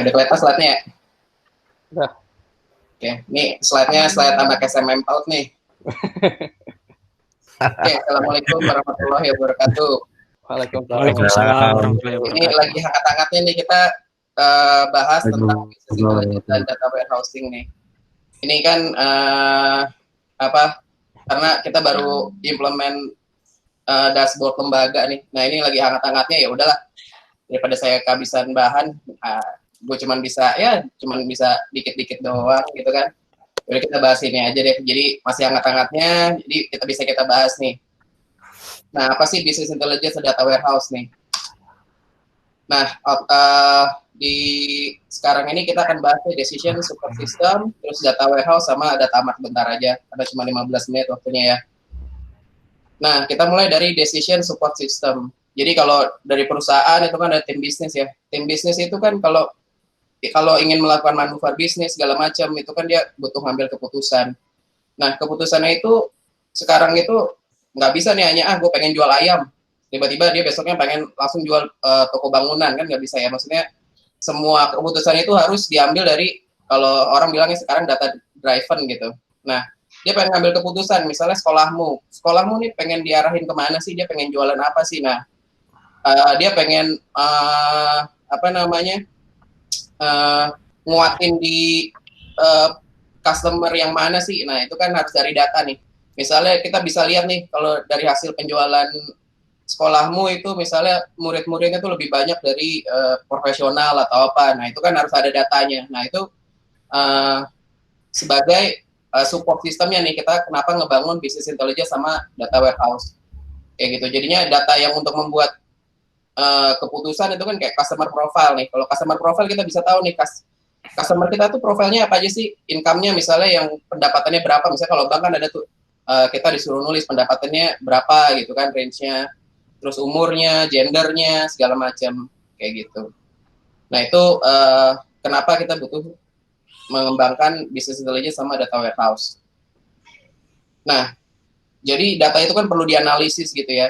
udah kelihatan slide-nya ya? Udah. Oke, ini slide-nya slide anak SMM Out nih. Oke, assalamualaikum warahmatullahi wabarakatuh. Waalaikumsalam warahmatullahi Ini wabarakatuh. lagi hangat-hangatnya nih kita bahas tentang business intelligence dan data warehousing nih. Ini kan karena kita baru implement dashboard lembaga nih. Nah ini lagi hangat-hangatnya, ya udahlah, daripada saya kehabisan bahan, gue cuman bisa dikit-dikit doang gitu kan. Jadi kita bahas ini aja deh. Jadi masih hangat-hangatnya, jadi kita bahas nih. Nah, apa sih business intelligence dan data warehouse nih? Nah, di sekarang ini kita akan bahas decision support system, terus data warehouse sama data mart. Bentar aja, ada cuma 15 menit waktunya ya. Nah, kita mulai dari decision support system. Jadi kalau dari perusahaan itu kan ada tim bisnis ya. Tim bisnis itu kan kalau ingin melakukan manuver bisnis segala macam itu kan dia butuh ngambil keputusan. Nah, keputusannya itu sekarang itu nggak bisa nih hanya gue pengen jual ayam, tiba-tiba dia besoknya pengen langsung jual toko bangunan, kan nggak bisa ya. Maksudnya semua keputusan itu harus diambil dari, kalau orang bilangnya sekarang data driven gitu. Nah, dia pengen ngambil keputusan, misalnya sekolahmu nih pengen diarahin kemana sih, dia pengen jualan apa sih. Nah, dia pengen nguatin di customer yang mana sih. Nah, itu kan harus dari data nih. Misalnya kita bisa lihat nih, kalau dari hasil penjualan sekolahmu itu misalnya murid-muridnya tuh lebih banyak dari profesional atau apa. Nah, itu kan harus ada datanya. Nah, itu sebagai support sistemnya nih, kita kenapa ngebangun business intelligence sama data warehouse. Kayak gitu. Jadinya data yang untuk membuat keputusan itu kan kayak customer profile nih. Kalau customer profile kita bisa tahu nih, customer kita tuh profilnya apa aja sih, income-nya misalnya yang pendapatannya berapa. Misalnya kalau bank kan ada tuh, kita disuruh nulis pendapatannya berapa gitu kan, range-nya, terus umurnya, gendernya, segala macam kayak gitu. Nah itu kenapa kita butuh mengembangkan business intelligence sama data warehouse. Nah, jadi data itu kan perlu dianalisis gitu ya.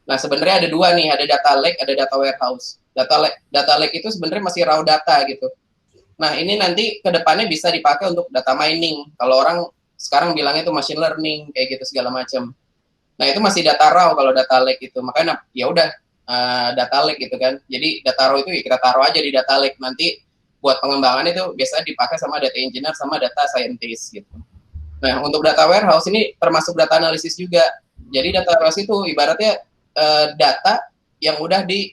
Nah, sebenarnya ada dua nih, ada data lake, ada data warehouse. Data lake itu sebenarnya masih raw data gitu. Nah, ini nanti ke depannya bisa dipakai untuk data mining. Kalau orang sekarang bilangnya itu machine learning kayak gitu segala macam. Nah, itu masih data raw kalau data lake itu. Makanya ya udah data lake gitu kan. Jadi data raw itu ya kita taruh aja di data lake. Nanti buat pengembangan itu biasanya dipakai sama data engineer sama data scientist gitu. Nah, untuk data warehouse ini termasuk data analisis juga. Jadi data warehouse itu ibaratnya data yang udah di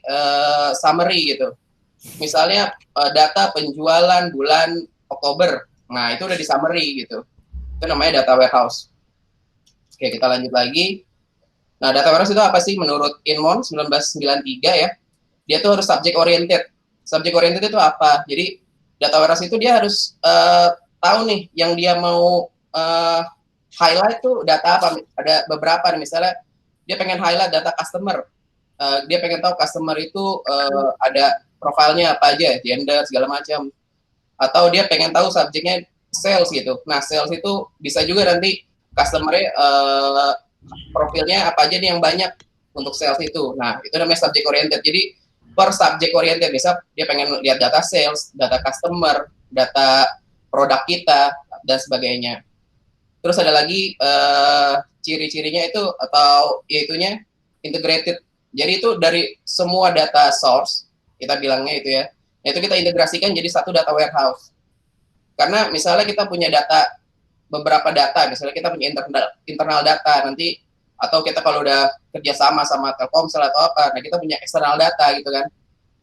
summary gitu. Misalnya data penjualan bulan Oktober, nah itu udah di summary gitu. Itu namanya data warehouse. Oke, kita lanjut lagi. Nah, data warehouse itu apa sih? Menurut Inmon 1993 ya, dia tuh harus subject oriented. Subject oriented itu apa? Jadi data warehouse itu dia harus tahu nih yang dia mau highlight tuh data apa. Ada beberapa nih, misalnya dia pengen highlight data customer. Dia pengen tahu customer itu ada profilnya apa aja, gender, segala macam. Atau dia pengen tahu subjeknya sales gitu. Nah, sales itu bisa juga nanti customer-nya profilnya apa aja nih yang banyak untuk sales itu. Nah, itu namanya subject oriented. Jadi, per subject oriented, bisa dia pengen lihat data sales, data customer, data produk kita, dan sebagainya. Terus ada lagi ciri-cirinya itu, atau yaitunya integrated. Jadi itu dari semua data source, kita bilangnya itu ya, itu kita integrasikan jadi satu data warehouse. Karena misalnya kita punya data, beberapa data, misalnya kita punya internal data nanti, atau kita kalau udah kerjasama sama Telkomsel atau apa, nah kita punya eksternal data gitu kan.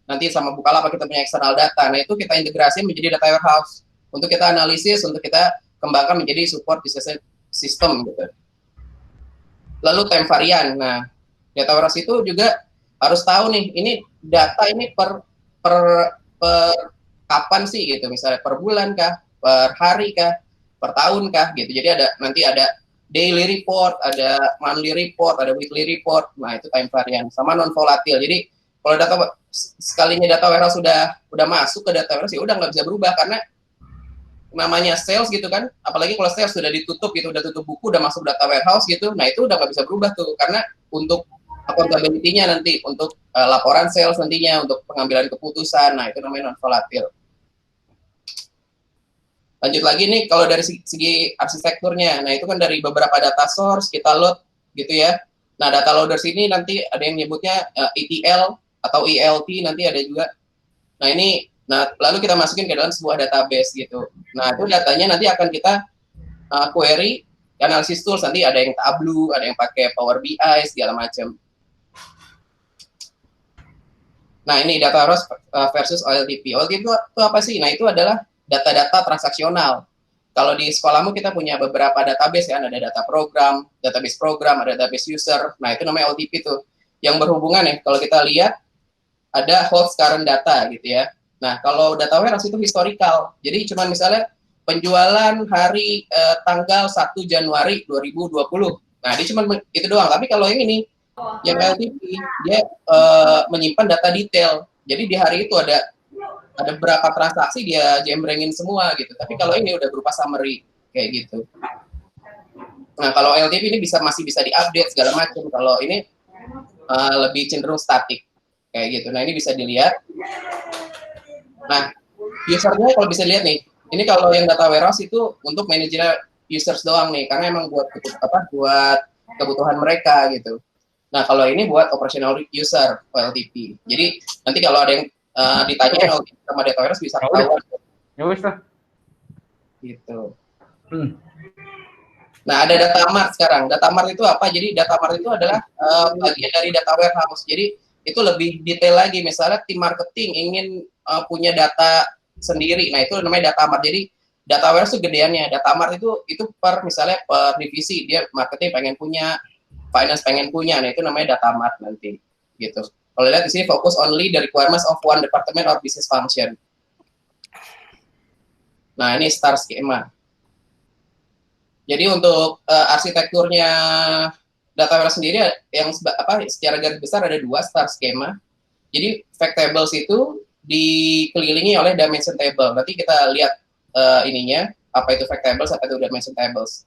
Nanti sama Bukalapak kita punya eksternal data, nah itu kita integrasi menjadi data warehouse untuk kita analisis, untuk kita kembangkan menjadi support business system gitu. Lalu time varian. Nah, data warehouse itu juga harus tahu nih, ini data ini per kapan sih gitu, misalnya per bulan kah, per hari kah, per tahun kah gitu. Jadi nanti ada daily report, ada monthly report, ada weekly report. Nah, itu time varian sama non volatil. Jadi kalau sekalinya data warehouse udah masuk ke data warehouse, ya udah nggak bisa berubah, karena namanya sales gitu kan, apalagi kalau sales sudah ditutup gitu, udah tutup buku, udah masuk data warehouse gitu, nah itu udah nggak bisa berubah tuh, karena untuk accountability-nya nanti, untuk laporan sales nantinya, untuk pengambilan keputusan, nah itu namanya non volatil. Lanjut lagi nih, kalau dari segi arsitekturnya, nah itu kan dari beberapa data source kita load gitu ya. Nah, data loader sini nanti ada yang nyebutnya ETL atau ELT nanti ada juga. Nah, ini lalu kita masukin ke dalam sebuah database gitu. Nah, itu datanya nanti akan kita query analysis tools, nanti ada yang Tableau, ada yang pakai Power BI segala macam. Nah, ini data ROS versus OLTP. OLTP itu apa sih? Nah, itu adalah data-data transaksional. Kalau di sekolahmu kita punya beberapa database kan, ada data program, database program, ada database user. Nah, itu namanya OLTP tuh. Yang berhubungan ya, kalau kita lihat ada holds current data gitu ya. Nah, kalau data warehouse itu historical. Jadi cuma misalnya penjualan hari tanggal 1 Januari 2020. Nah, dia cuma itu doang. Tapi kalau yang ini, yang LTP, dia menyimpan data detail. Jadi di hari itu ada berapa transaksi dia jembrengin semua gitu. Tapi kalau ini udah berupa summary kayak gitu. Nah, kalau LTP ini masih bisa diupdate segala macam. Kalau ini lebih cenderung statik kayak gitu. Nah, ini bisa dilihat. Nah, usernya kalau bisa lihat nih, ini kalau yang data warehouse itu untuk manajer users doang nih, karena emang buat kebutuhan mereka gitu. Nah, kalau ini buat operational user OLTP. Jadi nanti kalau ada yang ditanya sama data warehouse bisa ketahuan. Ya wis lah. Gitu. Nah, ada data mart sekarang. Data mart itu apa? Jadi data mart itu adalah bagian dari data warehouse. Jadi itu lebih detail lagi. Misalnya tim marketing ingin punya data sendiri. Nah, itu namanya data mart. Jadi data warehouse itu gedeannya. Data mart itu misalnya per divisi. Dia marketing pengen punya, finance pengen punya. Nah, itu namanya data mart nanti. Gitu. Kalau lihat di sini fokus only the requirements of one department or business function. Nah, ini star schema. Jadi untuk arsitekturnya data warehouse sendiri yang secara garis besar ada 2 star schema. Jadi fact tables itu dikelilingi oleh dimension table. Nanti kita lihat ininya, apa itu fact tables, apa itu dimension tables.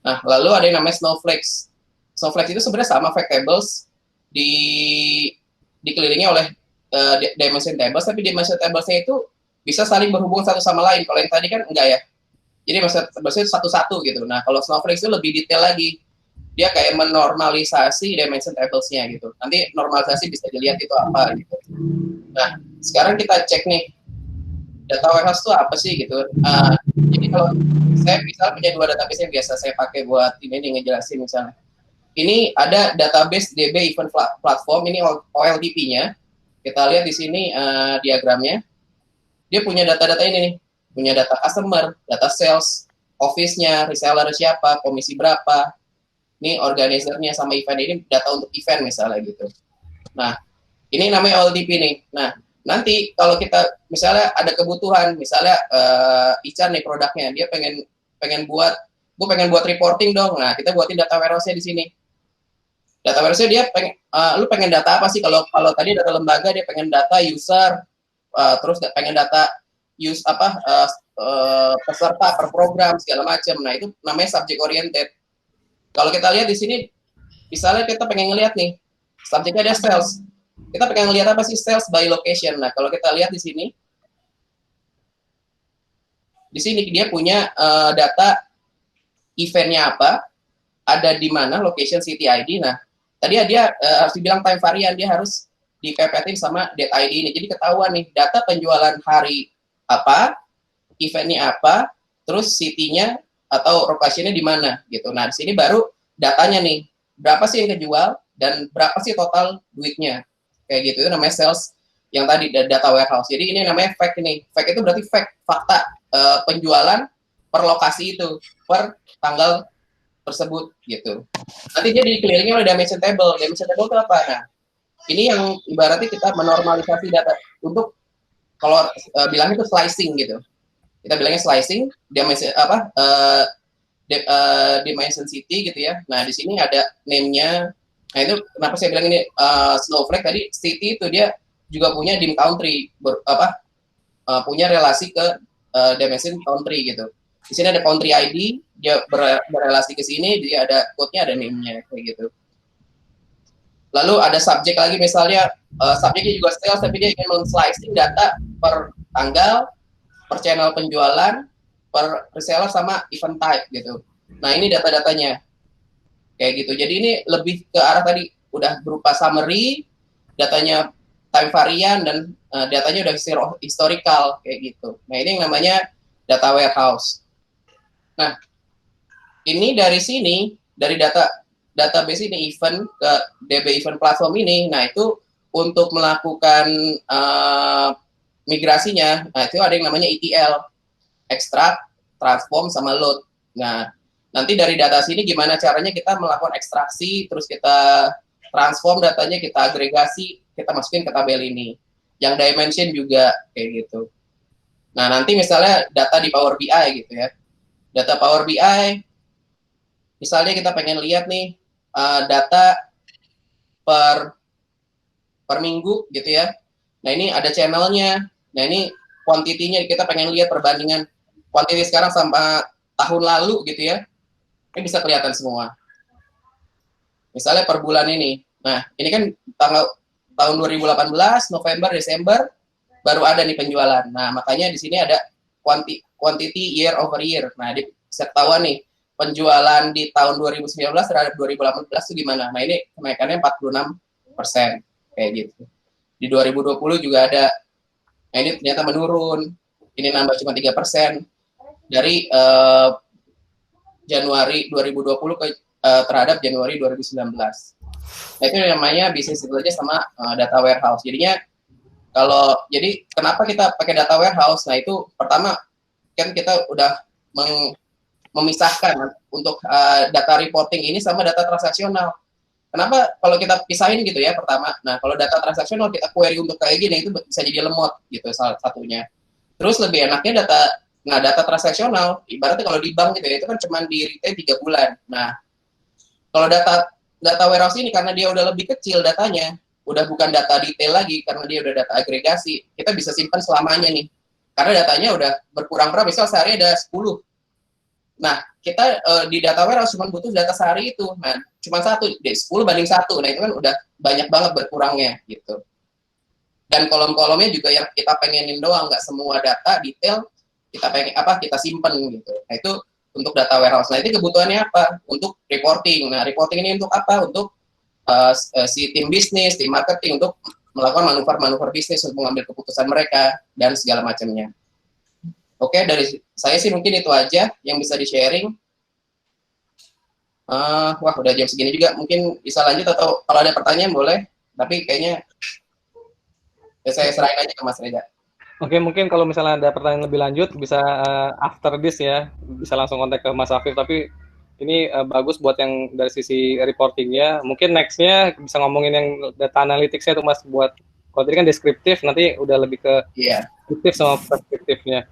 Nah, lalu ada yang namanya snowflakes. Snowflakes itu sebenarnya sama fact tables dikelilingi oleh dimension tables, tapi dimension tablesnya itu bisa saling berhubung satu sama lain. Kalau yang tadi kan enggak ya. Jadi maksudnya satu-satu gitu. Nah, kalau Snowflake itu lebih detail lagi. Dia kayak menormalisasi dimension tables-nya gitu. Nanti normalisasi bisa dilihat itu apa gitu. Nah, sekarang kita cek nih. Data warehouse itu apa sih gitu. Jadi kalau saya misalnya punya 2 database yang biasa saya pakai buat ini ngejelasin misalnya. Ini ada database DB Event Platform, ini OLTP-nya. Kita lihat di sini diagramnya. Dia punya data-data ini nih. Punya data customer, data sales, office-nya, reseller siapa, komisi berapa, ini organizer-nya sama event ini data untuk event misalnya gitu. Nah, ini namanya OLTP nih. Nah, nanti kalau kita misalnya ada kebutuhan, misalnya Ican nih produknya, dia pengen buat reporting dong. Nah, kita buatin data warehouse-nya di sini. Data warehouse-nya dia lu pengen data apa sih? Kalau tadi data lembaga dia pengen data user, terus pengen data peserta per program segala macam. Nah, itu namanya subject oriented. Kalau kita lihat di sini, misalnya kita pengen ngelihat nih, subjeknya ada sales. Kita pengen ngelihat apa sih sales by location. Nah, kalau kita lihat di sini dia punya data eventnya apa, ada di mana, location, city ID. Nah, tadi dia harus dibilang time varian, dia harus dipepetin sama date ID ini. Jadi ketahuan nih, data penjualan hari apa, eventnya apa, terus city-nya atau lokasinya di mana gitu. Nah, di sini baru datanya nih, berapa sih yang kejual dan berapa sih total duitnya. Kayak gitu, itu namanya sales yang tadi data warehouse. Jadi ini namanya fact ini. Fact itu berarti fakta penjualan per lokasi itu, per tanggal tersebut gitu. Nanti dia dikelilingi oleh dimension table. Dimension table itu apa? Nah, ini yang ibaratnya kita menormalisasi data untuk kalau bilangnya itu slicing gitu. Kita bilangnya slicing, dimension city gitu ya. Nah, di sini ada name-nya. Nah, itu kenapa saya bilang ini Snowflake tadi, city itu dia juga punya dim country, punya relasi ke dimension country gitu. Di sini ada country ID, dia berrelasi ke sini, dia ada code-nya, ada name-nya kayak gitu. Lalu ada subjek lagi misalnya, subjeknya juga sales, tapi dia ingin men-slicing data per tanggal, per channel penjualan, per reseller sama event type gitu. Nah ini data-datanya kayak gitu. Jadi ini lebih ke arah tadi udah berupa summary, datanya time varian dan datanya udah historical kayak gitu. Nah ini yang namanya data warehouse. Nah ini dari sini dari database ini event ke DB event platform ini, nah itu untuk melakukan migrasinya, nah itu ada yang namanya ETL, extract, transform, sama load. Nah, nanti dari data sini gimana caranya kita melakukan ekstraksi, terus kita transform datanya, kita agregasi, kita masukin ke tabel ini. Yang dimension juga kayak gitu. Nah, nanti misalnya data di Power BI gitu ya. Data Power BI, misalnya kita pengen lihat nih data per minggu gitu ya. Nah, ini ada channelnya. Nah, ini kuantitinya kita pengen lihat perbandingan kuantiti sekarang sama tahun lalu gitu ya. Ini bisa kelihatan semua. Misalnya per bulan ini. Nah, ini kan tahun 2018, November, Desember, baru ada nih penjualan. Nah, makanya di sini ada quantity year over year. Nah, bisa ketahuan nih, penjualan di tahun 2019 terhadap 2018 itu gimana. Nah, ini kenaikannya 46%. Kayak gitu. Di 2020 juga ada. Nah, ini ternyata menurun. Ini nambah cuma 3%. Dari Januari 2020 ke terhadap Januari 2019. Nah, itu namanya bisnis intelligence sama data warehouse. Jadinya jadi kenapa kita pakai data warehouse? Nah, itu pertama kan kita udah memisahkan untuk data reporting ini sama data transaksional. Kenapa kalau kita pisahin gitu ya pertama? Nah, kalau data transaksional kita query untuk kayak gini itu bisa jadi lemot gitu salah satunya. Terus lebih enaknya data transaksional, ibaratnya kalau di bank gitu ya, itu kan cuma di retain 3 bulan. Nah, kalau data warehouse ini karena dia udah lebih kecil datanya, udah bukan data detail lagi karena dia udah data agregasi, kita bisa simpan selamanya nih. Karena datanya udah berkurang berapa, misal sehari ada 10. Nah, kita di data warehouse cuma butuh data sehari itu. Nah, cuma 10 banding 1. Nah, itu kan udah banyak banget berkurangnya gitu. Dan kolom-kolomnya juga yang kita pengenin doang, nggak semua data detail kita simpen gitu. Nah, itu untuk data warehouse. Nah, itu kebutuhannya apa? Untuk reporting. Nah, reporting ini untuk apa? Untuk si tim bisnis, tim marketing, untuk melakukan manuver-manuver bisnis untuk mengambil keputusan mereka dan segala macamnya. Oke, dari saya sih mungkin itu aja yang bisa di-sharing. Wah, udah jam segini juga. Mungkin bisa lanjut atau kalau ada pertanyaan boleh. Tapi kayaknya saya serahin aja ke Mas Reza. Oke, mungkin kalau misalnya ada pertanyaan lebih lanjut bisa after this ya, bisa langsung kontak ke Mas Afif. Tapi ini bagus buat yang dari sisi reportingnya. Mungkin nextnya bisa ngomongin yang data analytics-nya tuh Mas, buat kalau tadi kan deskriptif, nanti udah lebih ke deskriptif sama preskriptifnya.